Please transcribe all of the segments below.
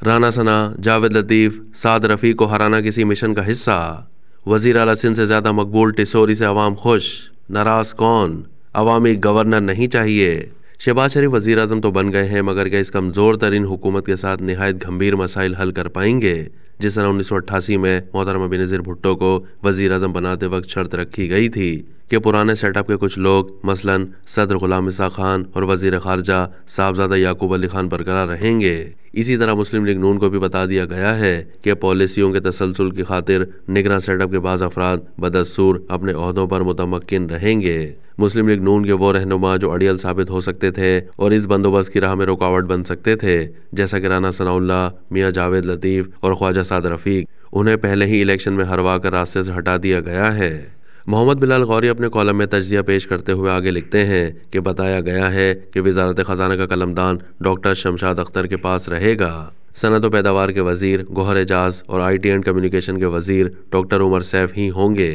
राना सना, जावेद लतीफ, साद रफ़ीक को हराना किसी मिशन का हिस्सा। वज़ीर आला सिंध से ज़्यादा मकबूल टिसोरी से अवाम खुश, नाराज़ कौन? अवामी गवर्नर नहीं चाहिए। शहबाज शरीफ वज़ीर आज़म तो बन गए हैं, मगर क्या इस कमज़ोर तरीन हुकूमत के साथ नहायत गंभीर मसाइल हल कर पाएंगे? जिस तरह 1988 में मोहतरमा बेनज़ीर भुट्टो को वज़ीर आज़म बनाते वक्त शर्त रखी गई थी कि पुराने सेटअप के कुछ लोग मसलन सदर गुलाम ईसा खान और वज़ीर ख़ारजा साहबजादा याकूब अली खान बरकरार रहेंगे। इसी तरह मुस्लिम लीग नून को भी बता दिया गया है कि पॉलिसियों के तसलसल की खातिर निगरान सेटअप के बाज़ अफराद बदस्तूर अपने ओहदों पर मुतमक्किन रहेंगे। मुस्लिम लीग नून के वो रहनुमा जो अड़ियल साबित हो सकते थे और इस बंदोबस्त की राह में रुकावट बन सकते थे, जैसा कि राना सनाउल्लाह, मियाँ जावेद लतीफ़ और ख्वाजा साद रफ़ीक, उन्हें पहले ही इलेक्शन में हरवा कर रास्ते से हटा दिया गया है। मोहम्मद बिलाल गौरी अपने कॉलम में तज्जिया पेश करते हुए आगे लिखते हैं कि बताया गया है कि वज़ारत ख़जाना का कलमदान डॉक्टर शमशाद अख्तर के पास रहेगा। सनत व पैदावार के वज़ीर गोहर एजाज और IT एंड कम्युनिकेशन के वज़ीर डॉक्टर उमर सैफ ही होंगे।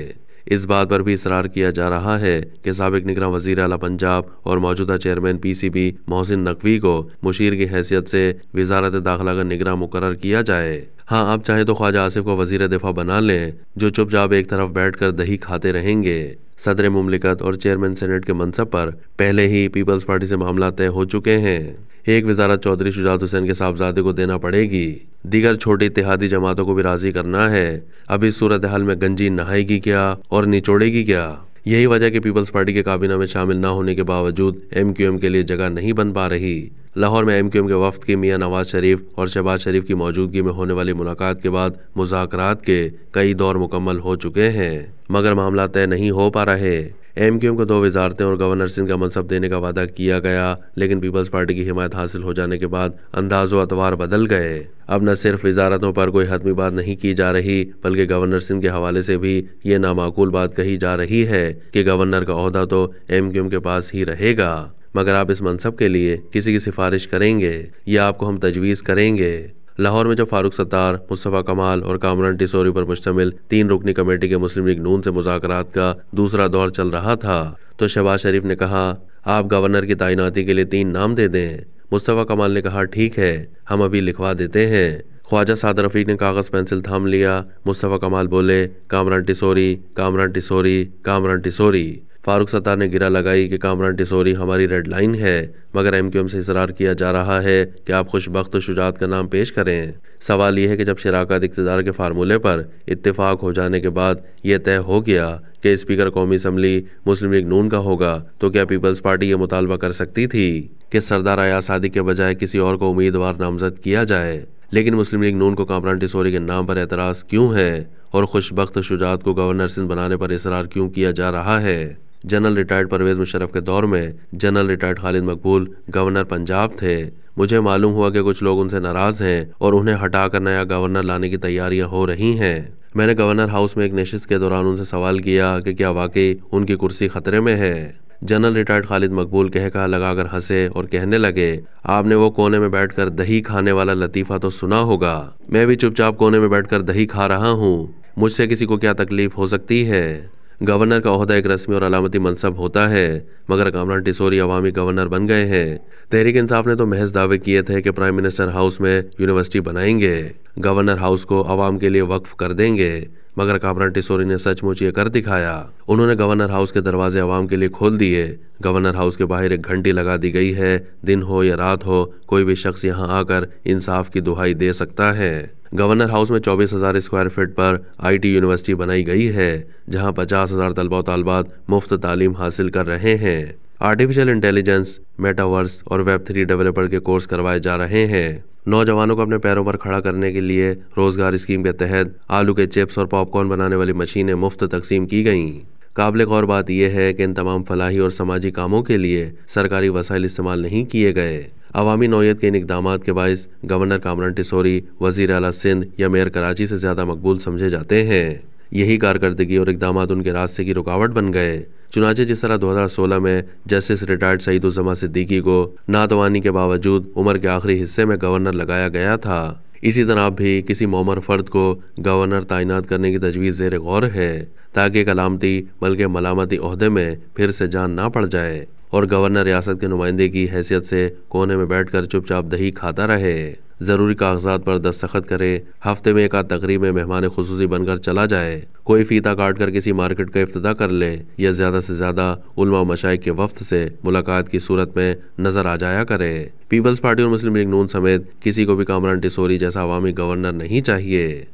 इस बात पर भी इसरार किया जा रहा है कि साबिक निगरान वज़ीर आला पंजाब और मौजूदा चेयरमैन PCB मोहसिन नकवी को मुशीर की हैसियत से वज़ारत दाखिला का निगरान मुकर्रर किया जाए। हाँ, आप चाहें तो ख्वाजा आसिफ को वज़ीर दिफा बना लें, जो चुपचाप एक तरफ बैठ कर दही खाते रहेंगे। सदर मुमलिकत और चेयरमैन सेनेट के मनसब पर पहले ही पीपल्स पार्टी से मामला तय हो चुके हैं। एक वज़ारत चौधरी शुजात हुसैन के साहबजादे को देना पड़ेगी, दीगर छोटी इत्तेहादी जमातों को भी राज़ी करना है। अब इस सूरत हाल में गंजी नहाएगी क्या और निचोड़ेगी क्या? यही वजह कि पीपल्स पार्टी के काबीना में शामिल न होने के बावजूद MQM के लिए जगह नहीं बन पा रही। लाहौर में MQM के वफ्द की मियाँ नवाज शरीफ और शहबाज शरीफ की मौजूदगी में होने वाली मुलाकात के बाद मुज़ाकरात के कई दौर मुकम्मल हो चुके हैं, मगर मामला तय नहीं हो पा रहे। MQM को 2 वज़ारतें और गवर्नर सिंध का मनसब देने का वादा किया गया, लेकिन पीपल्स पार्टी की हिमायत हासिल हो जाने के बाद अंदाज़ व अतवार बदल गए। अब न सिर्फ वज़ारतों पर कोई हतमी बात नहीं की जा रही, बल्कि गवर्नर सिंध के हवाले से भी ये नामाकूल बात कही जा रही है कि गवर्नर का ओहदा तो MQM के पास ही रहेगा, मगर आप इस मनसब के लिए किसी की सिफारिश करेंगे या आपको हम तजवीज़ करेंगे। लाहौर में जब फारूक सत्तार, मुस्तफ़ा कमाल और कामरान टिसोरी पर मुश्तमिल 3 रुकनी कमेटी के मुस्लिम लीग नून से मुज़ाकरात का दूसरा दौर चल रहा था, तो शहबाज शरीफ ने कहा, आप गवर्नर की तैनाती के लिए 3 नाम दे दें। मुस्तफ़ा कमाल ने कहा, ठीक है, हम अभी लिखवा देते हैं। ख्वाजा साद रफ़ीक ने कागज़ पेंसिल थाम लिया। मुस्तफ़ा कमाल बोले, कामरान टिसोरी, कामरान टिसोरी, कामरान टिसोरी। फारूक सत्तार ने गिरा लगाई कि कामरान टिसोरी हमारी रेड लाइन है, मगर MQM से इसरार किया जा रहा है कि आप खुशबख्त शुजात का नाम पेश करें। सवाल यह है कि जब शराकत इक़्तिदार के फार्मूले पर इत्तेफाक हो जाने के बाद यह तय हो गया कि स्पीकर कौमी असम्बली मुस्लिम लीग नून का होगा, तो क्या पीपल्स पार्टी ये मुतालबा कर सकती थी कि सरदार अयाज सादिक के बजाय किसी और को उम्मीदवार नामजद किया जाए? लेकिन मुस्लिम लीग नून को कामरान टिसोरी के नाम पर एतराज़ क्यों है और खुशबख्त शुजात को गवर्नर सिंध बनाने पर इसरार क्यों किया जा रहा है? जनरल रिटायर्ड परवेज़ मुशर्रफ के दौर में जनरल रिटायर्ड खालिद मकबूल गवर्नर पंजाब थे। मुझे मालूम हुआ कि कुछ लोग उनसे नाराज़ हैं और उन्हें हटाकर नया गवर्नर लाने की तैयारियां हो रही हैं। मैंने गवर्नर हाउस में एक नशिस्त के दौरान उनसे सवाल किया कि क्या वाकई उनकी कुर्सी खतरे में है। जनरल रिटायर्ड खालिद मकबूल कहा लगाकर हंसे और कहने लगे, आपने वो कोने में बैठकर दही खाने वाला लतीफ़ा तो सुना होगा। मैं भी चुपचाप कोने में बैठकर दही खा रहा हूँ। मुझसे किसी को क्या तकलीफ हो सकती है? गवर्नर का ओहदा एक रस्मी और अलामती मनसब होता है, मगर कामरान टिसोरी अवामी गवर्नर बन गए हैं। तहरीक इंसाफ ने तो महज दावे किए थे कि प्राइम मिनिस्टर हाउस में यूनिवर्सिटी बनाएंगे, गवर्नर हाउस को अवाम के लिए वक्फ कर देंगे, मगर कामरान टिसोरी ने सचमुच ये कर दिखाया। उन्होंने गवर्नर हाउस के दरवाजे अवाम के लिए खोल दिए। गवर्नर हाउस के बाहर एक घंटी लगा दी गई है। दिन हो या रात हो, कोई भी शख्स यहाँ आकर इंसाफ की दुहाई दे सकता है। गवर्नर हाउस में 24,000 स्क्वायर फीट पर IT यूनिवर्सिटी बनाई गई है, जहाँ 50,000 तलबा व तालिबात मुफ्त तालीम हासिल कर रहे हैं। आर्टिफिशियल इंटेलिजेंस, मेटावर्स और Web3 डेवलपर के कोर्स करवाए जा रहे हैं। नौजवानों को अपने पैरों पर खड़ा करने के लिए रोजगार स्कीम के तहत आलू के चिप्स और पॉपकॉर्न बनाने वाली मशीनें मुफ्त तकसीम की गईं। काबिल गौर बात यह है कि इन तमाम फलाही और समाजी कामों के लिए सरकारी वसाइल इस्तेमाल नहीं किए गए। अवामी नौयत के इन इक़दामात के बायस गवर्नर कामरान टिसोरी वज़ीर आला सिंध या मेयर कराची से ज़्यादा मकबूल समझे जाते हैं। यही कारकर्दगी और इक़दामात उनके रास्ते की रुकावट बन गए। चुनांचे जिस तरह 2016 में जस्टिस रिटायर्ड सईदुज़्ज़मा सिद्दीकी को नातवानी के बावजूद उम्र के आखिरी हिस्से में गवर्नर लगाया गया था, इसी तरह भी किसी मौमर फ़र्द को गवर्नर तैनात करने की तजवीज़ ज़ेर गौर है, ताकि एक अलामती बल्कि मलामती ओहदे में फिर से जान ना पड़ जाए। और गवर्नर रियासत के नुमाइंदे की हैसियत से कोने में बैठकर चुपचाप दही खाता रहे। ज़रूरी कागजात पर दस्तखत करे, हफ्ते में एक आध तकरीब में मेहमान खुसूसी बनकर चला जाए, कोई फीता काट कर किसी मार्केट का इफ्तिताह कर ले, या ज़्यादा से ज़्यादा उलमा मशाइख के वफ्द से मुलाकात की सूरत में नज़र आ जाया करे। पीपल्स पार्टी और मुस्लिम लीग नून समेत किसी को भी कामरान टिसोरी जैसा अवामी गवर्नर नहीं चाहिए।